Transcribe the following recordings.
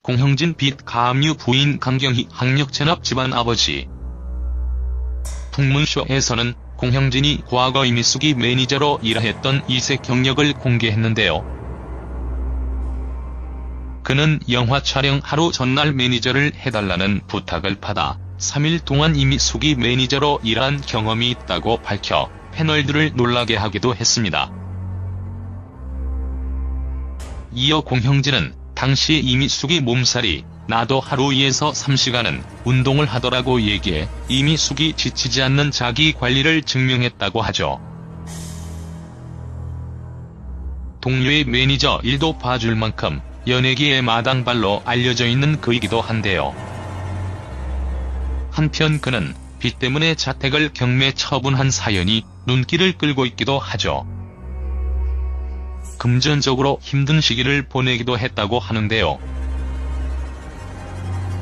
공형진 빚 가압류 부인 강경희 학력 체납 집안 아버지. 풍문쇼에서는 공형진이 과거 이미숙이 매니저로 일했던 이색 경력을 공개했는데요. 그는 영화 촬영 하루 전날 매니저를 해달라는 부탁을 받아 3일 동안 이미숙이 매니저로 일한 경험이 있다고 밝혀 패널들을 놀라게 하기도 했습니다. 이어 공형진은 당시 이미숙이 몸살이 나도 하루 2에서 3시간은 운동을 하더라고 얘기해 이미숙이 지치지 않는 자기 관리를 증명했다고 하죠. 동료의 매니저 일도 봐줄 만큼 연예계의 마당발로 알려져 있는 그이기도 한데요. 한편 그는 빚 때문에 자택을 경매 처분한 사연이 눈길을 끌고 있기도 하죠. 금전적으로 힘든 시기를 보내기도 했다고 하는데요.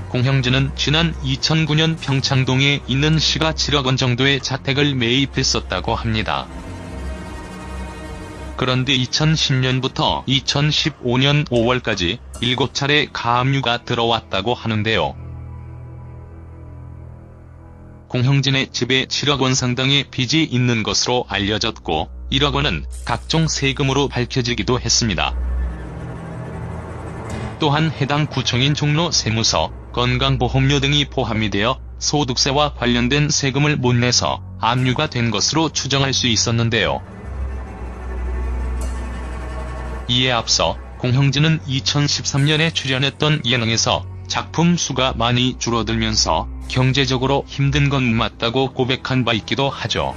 공형진은 지난 2009년 평창동에 있는 시가 7억 원 정도의 자택을 매입했었다고 합니다. 그런데 2010년부터 2015년 5월까지 7차례 가압류가 들어왔다고 하는데요. 공형진의 집에 7억 원 상당의 빚이 있는 것으로 알려졌고 1억 원은 각종 세금으로 밝혀지기도 했습니다. 또한 해당 구청인 종로 세무서, 건강보험료 등이 포함이 되어 소득세와 관련된 세금을 못 내서 압류가 된 것으로 추정할 수 있었는데요. 이에 앞서 공형진은 2013년에 출연했던 예능에서 작품 수가 많이 줄어들면서 경제적으로 힘든 건 맞다고 고백한 바 있기도 하죠.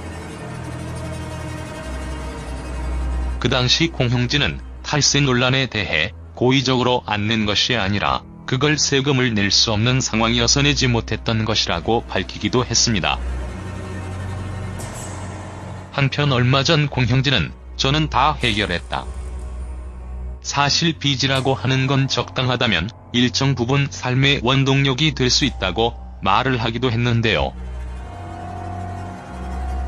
그 당시 공형진은 탈세 논란에 대해 고의적으로 안 낸 것이 아니라 그걸 세금을 낼 수 없는 상황이어서 내지 못했던 것이라고 밝히기도 했습니다. 한편 얼마 전 공형진은 저는 다 해결했다. 사실 빚이라고 하는 건 적당하다면 일정 부분 삶의 원동력이 될 수 있다고 말을 하기도 했는데요.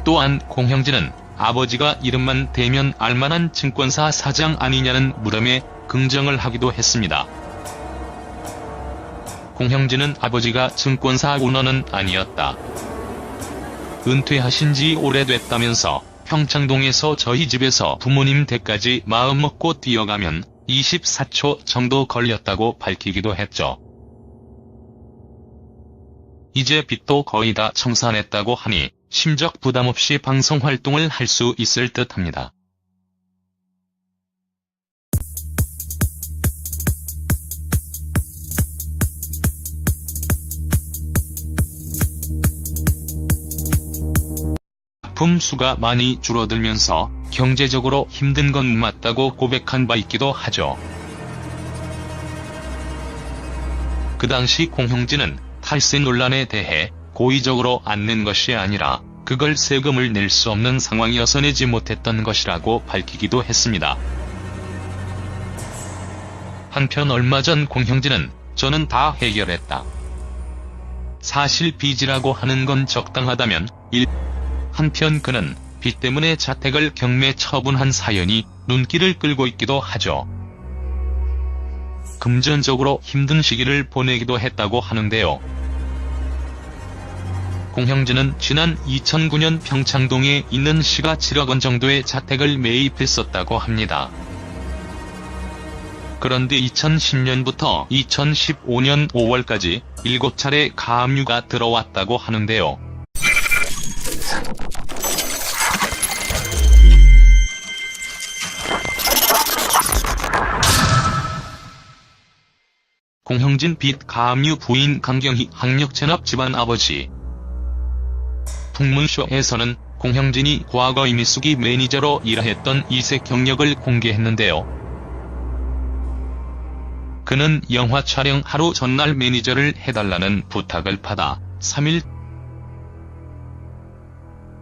또한 공형진은 아버지가 이름만 대면 알만한 증권사 사장 아니냐는 물음에 긍정을 하기도 했습니다. 공형진은 아버지가 증권사 오너는 아니었다. 은퇴하신 지 오래됐다면서 평창동에서 저희 집에서 부모님 댁까지 마음먹고 뛰어가면 24초 정도 걸렸다고 밝히기도 했죠. 이제 빚도 거의 다 청산했다고 하니 심적 부담 없이 방송 활동을 할 수 있을 듯합니다. 작품 수가 많이 줄어들면서 경제적으로 힘든 건 맞다고 고백한 바 있기도 하죠. 그 당시 공형진은 탈세 논란에 대해 고의적으로 안 낸 것이 아니라 그걸 세금을 낼 수 없는 상황이어서 내지 못했던 것이라고 밝히기도 했습니다. 한편 얼마 전 공형진은 저는 다 해결했다. 사실 빚이라고 하는 건 적당하다면 한편 그는 빚 때문에 자택을 경매 처분한 사연이 눈길을 끌고 있기도 하죠. 금전적으로 힘든 시기를 보내기도 했다고 하는데요. 공형진은 지난 2009년 평창동에 있는 시가 7억 원 정도의 자택을 매입했었다고 합니다. 그런데 2010년부터 2015년 5월까지 7차례 가압류가 들어왔다고 하는데요. 공형진 빚 가압류 부인 강경희 학력 체납 집안 아버지. 풍문쇼에서는 공형진이 과거 이미숙이 매니저로 일했던 이색 경력을 공개했는데요. 그는 영화 촬영 하루 전날 매니저를 해달라는 부탁을 받아 3일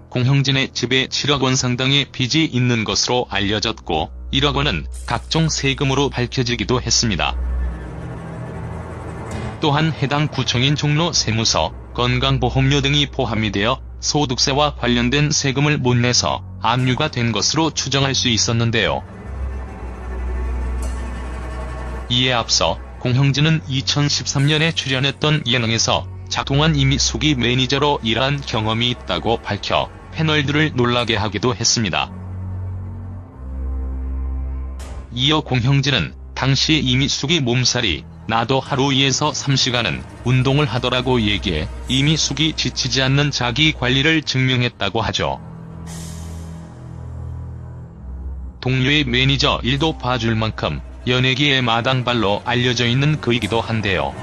공형진의 집에 7억 원 상당의 빚이 있는 것으로 알려졌고 1억 원은 각종 세금으로 밝혀지기도 했습니다. 또한 해당 구청인 종로 세무서, 건강보험료 등이 포함이 되어 소득세와 관련된 세금을 못 내서 압류가 된 것으로 추정할 수 있었는데요. 이에 앞서 공형진은 2013년에 출연했던 예능에서 작동한 이미숙이 매니저로 일한 경험이 있다고 밝혀 패널들을 놀라게 하기도 했습니다. 이어 공형진은 당시 이미숙이 몸살이 나도 하루 2에서 3시간은 운동을 하더라고 얘기해 이미숙이 지치지 않는 자기 관리를 증명했다고 하죠. 동료의 매니저 일도 봐줄 만큼 연예계의 마당발로 알려져 있는 그이기도 한데요.